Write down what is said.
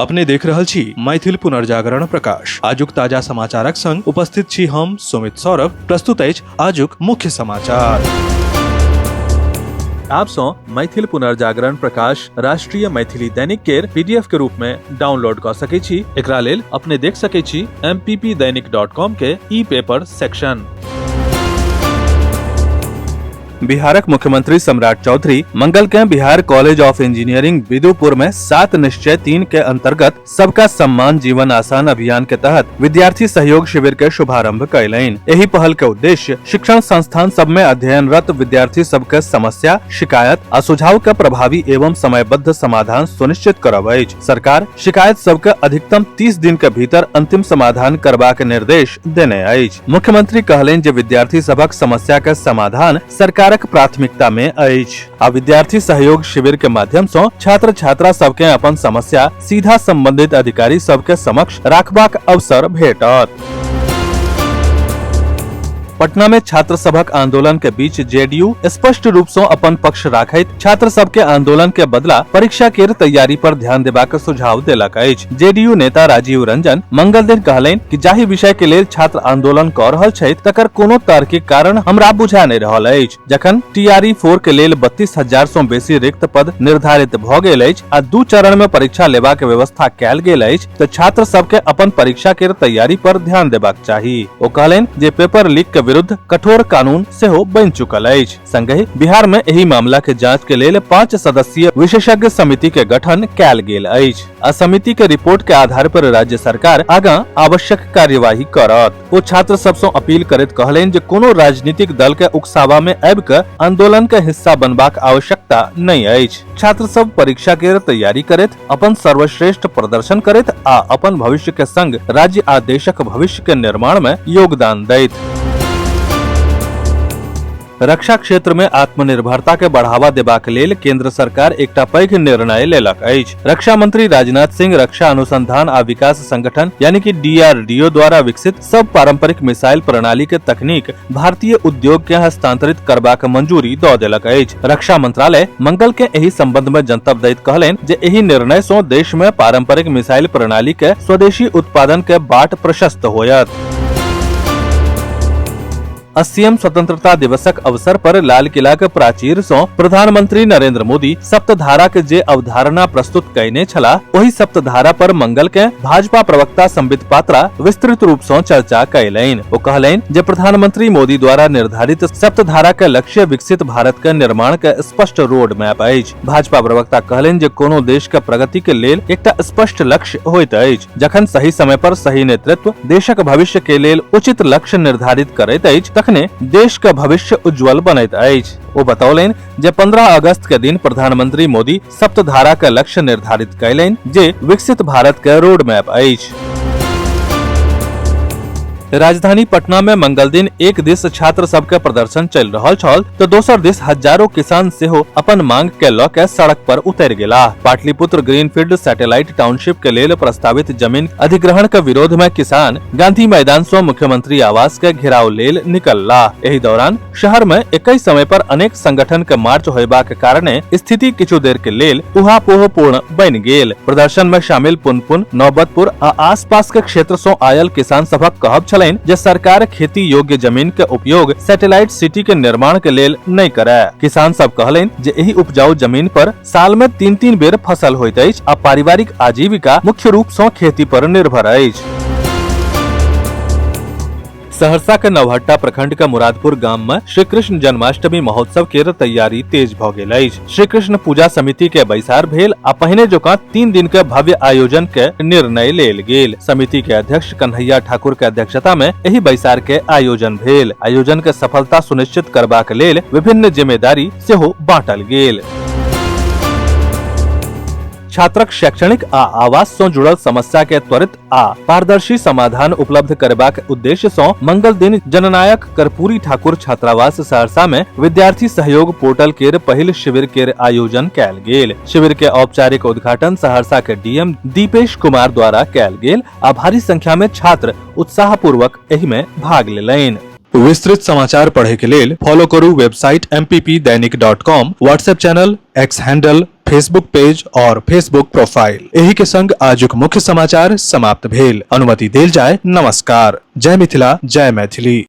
अपने देख रहल छी मैथिल पुनर्जागरण प्रकाश। आजुक ताजा समाचारक संग उपस्थित छी हम सुमित सौरभ। प्रस्तुत अछि आजुक मुख्य समाचार। आप सो मैथिल पुनर्जागरण प्रकाश राष्ट्रीय मैथिली दैनिक केर पीडीएफ के रूप में डाउनलोड कर सके छी। एकरा लेल अपने देख सके छी mppdainik.com के ई पेपर सेक्शन। बिहारक मुख्यमंत्री सम्राट चौधरी मंगल के Bihar college of engineering Bidupur में 7 निश्चय 3 के अंतर्गत सबका सम्मान जीवन आसान अभियान के तहत विद्यार्थी सहयोग शिविर के शुभारंभ कयलनि। एही पहल के उद्देश्य शिक्षण संस्थान सब में अध्ययनरत विद्यार्थी सब के समस्या, शिकायत आ सुझाव के प्रभावी एवं समयबद्ध समाधान सुनिश्चित करब अछि। सरकार शिकायत सब के अधिकतम 30 दिन के भीतर अंतिम समाधान करबाक निर्देश देने अछि। मुख्यमंत्री कहलनि जे विद्यार्थी सबक समस्या के समाधान सरकार प्राथमिकता में अछि आ विद्यार्थी सहयोग शिविर के माध्यम से छात्र छात्रा सबके अपन समस्या सीधा संबंधित अधिकारी सबके समक्ष राखबाक अवसर भेटत। पटना में छात्र सभक आंदोलन के बीच जेडीयू स्पष्ट रूप से अपन पक्ष राखैत छात्र सबके आंदोलन के बदला परीक्षा के तैयारी पर ध्यान देबाक सुझाव देलक अछि। जेडीयू नेता राजीव रंजन मंगल दिन कहलनि कि जाहि विषय के लेल छात्र आंदोलन क रहल छथि तकर कोनो तार्किक कारण हमरा बुझा नहि रहल अछि। जखन टीआरई 4 के लेल 32,000 सँ बेसी रिक्त पद निर्धारित भ गेल अछि आ 2 चरण में परीक्षा लेबाक व्यवस्था कयल गेल अछि तऽ छात्र सबके अपन परीक्षा के तैयारी पर ध्यान देबाक चाही। ओ कहलनि जे पेपर लीक के विरुद्ध कठोर कानून सेहो बनि चुकल अछि। संगहि बिहार में एही मामला के जांच के लेल 5 सदस्यीय विशेषज्ञ समिति के गठन कयल गेल अछि। आ समिति के रिपोर्ट के आधार पर राज्य सरकार आगां आवश्यक कार्यवाही करत। ओ छात्र सब सँ अपील करैत कहलनि जे कोनो राजनीतिक दल के उकसावा में आबि कऽ आंदोलन के हिस्सा बनबाक आवश्यकता नहि अछि। छात्र सब परीक्षा के तैयारी करैत अपन सर्वश्रेष्ठ प्रदर्शन करैत आ अपन भविष्य के संग राज्य आ देशक भविष्य के निर्माण में योगदान दैत। रक्षा क्षेत्र में आत्मनिर्भरता के बढ़ावा देबाक लेल केंद्र सरकार एकटा पैघ निर्णय लेलक अछि। रक्षा मंत्री राजनाथ सिंह रक्षा अनुसंधान आ विकास संगठन यानी कि डीआरडीओ द्वारा विकसित सब पारंपरिक मिसाइल प्रणाली के तकनीक भारतीय उद्योग के हस्तांतरित करबाक मंजूरी दऽ देलक अछि। रक्षा मंत्रालय मंगल के एही संबंध में जनतब दैत कहलनि जे एही निर्णय सँ देश में पारंपरिक मिसाइल प्रणाली के स्वदेशी उत्पादन के बाट प्रशस्त होयत। 80वें स्वतंत्रता दिवसक अवसर पर लाल किला के प्राचीर सँ प्रधानमंत्री नरेंद्र मोदी सप्तधारा के जे अवधारणा प्रस्तुत कयने छलाह ओही सप्तधारा पर मंगल के भाजपा प्रवक्ता संबित पात्रा विस्तृत रूप सँ चर्चा कयलनि। ओ कहलनि जे प्रधानमंत्री मोदी द्वारा निर्धारित सप्तधारा के लक्ष्य विकसित भारत के निर्माण के स्पष्ट रोड मैप अछि। भाजपा प्रवक्ता कहलनि जे कोनो देश के प्रगति के लेल एकटा स्पष्ट लक्ष्य होइत अछि। जखन सही समय पर सही नेतृत्व देशक भविष्य के लेल उचित लक्ष्य निर्धारित करैत अछि तखने देश का भविष्य उज्जवल बनैत अछि। ओ बतौलनि जे 15 अगस्त के दिन प्रधानमंत्री मोदी सप्तधारा का लक्ष्य निर्धारित कयलनि जे विकसित भारत के रोड मैप अछि। राजधानी पटना में मंगल दिन एक दिस छात्र सब के प्रदर्शन चल रहल छल तो दोसर दिस हजारों किसान सेहो अपन मांग के लऽ के सड़क पर उतरि गेलाह। पाटलिपुत्र ग्रीनफील्ड सैटेलाइट टाउनशिप के लेल प्रस्तावित जमीन अधिग्रहण के विरोध में किसान गांधी मैदान से मुख्यमंत्री आवास के घेराव लेल निकललाह। एही दौरान शहर में एकई समय पर अनेक संगठन के मार्च होयबाक कारणे स्थिति किछु देर के लेल उहापोह पूर्ण बनि गेल। प्रदर्शन में शामिल पुनपुन, नौबतपुर आ आसपास के क्षेत्र से आयल किसान सभक कहब छल जे सरकार खेती योग्य जमीन के उपयोग सैटेलाइट सिटी के निर्माण के लेल नहीं करे। किसान सब कहलनि जे एही उपजाऊ जमीन पर साल में 3-3 बेर फसल होइत अछि आ पारिवारिक आजीविका मुख्य रूप से खेती पर निर्भर अछि। सहरसा के नवहट्टा प्रखंड के मुरादपुर गांव में श्री कृष्ण जन्माष्टमी महोत्सव के तैयारी तेज भ गेल अछि। श्री कृष्ण पूजा समिति के बैसार भेल आ पहिने जकां 3 दिन के भव्य आयोजन के निर्णय लेल गेल। समिति के अध्यक्ष कन्हैया ठाकुर के अध्यक्षता में एही बैसार के आयोजन भेल। आयोजन के सफलता सुनिश्चित करबाक लेल विभिन्न जिम्मेदारी सेहो बांटल गेल। छात्रक शैक्षणिक आ आवास से जुड़ल समस्या के त्वरित आ पारदर्शी समाधान उपलब्ध करबाक उद्देश्य से मंगल दिन जननायक कर्पूरी ठाकुर छात्रावास सहरसा में विद्यार्थी सहयोग पोर्टल के पहिल शिविर के आयोजन कयल गेल। शिविर के औपचारिक उद्घाटन सहरसा के डीएम दीपेश कुमार द्वारा कयल गेल आ भारी संख्या में छात्र उत्साह पूर्वक एहि में भाग लेलनि। विस्तृत समाचार पढ़े के लेल फॉलो करू website mppdainik.com, WhatsApp channel, x handle, Facebook page और फेसबुक प्रोफाइल। एही के संग आजुक मुख्य समाचार समाप्त भेल। अनुमति देल जाय। नमस्कार। जय मिथिला, जय मैथिली।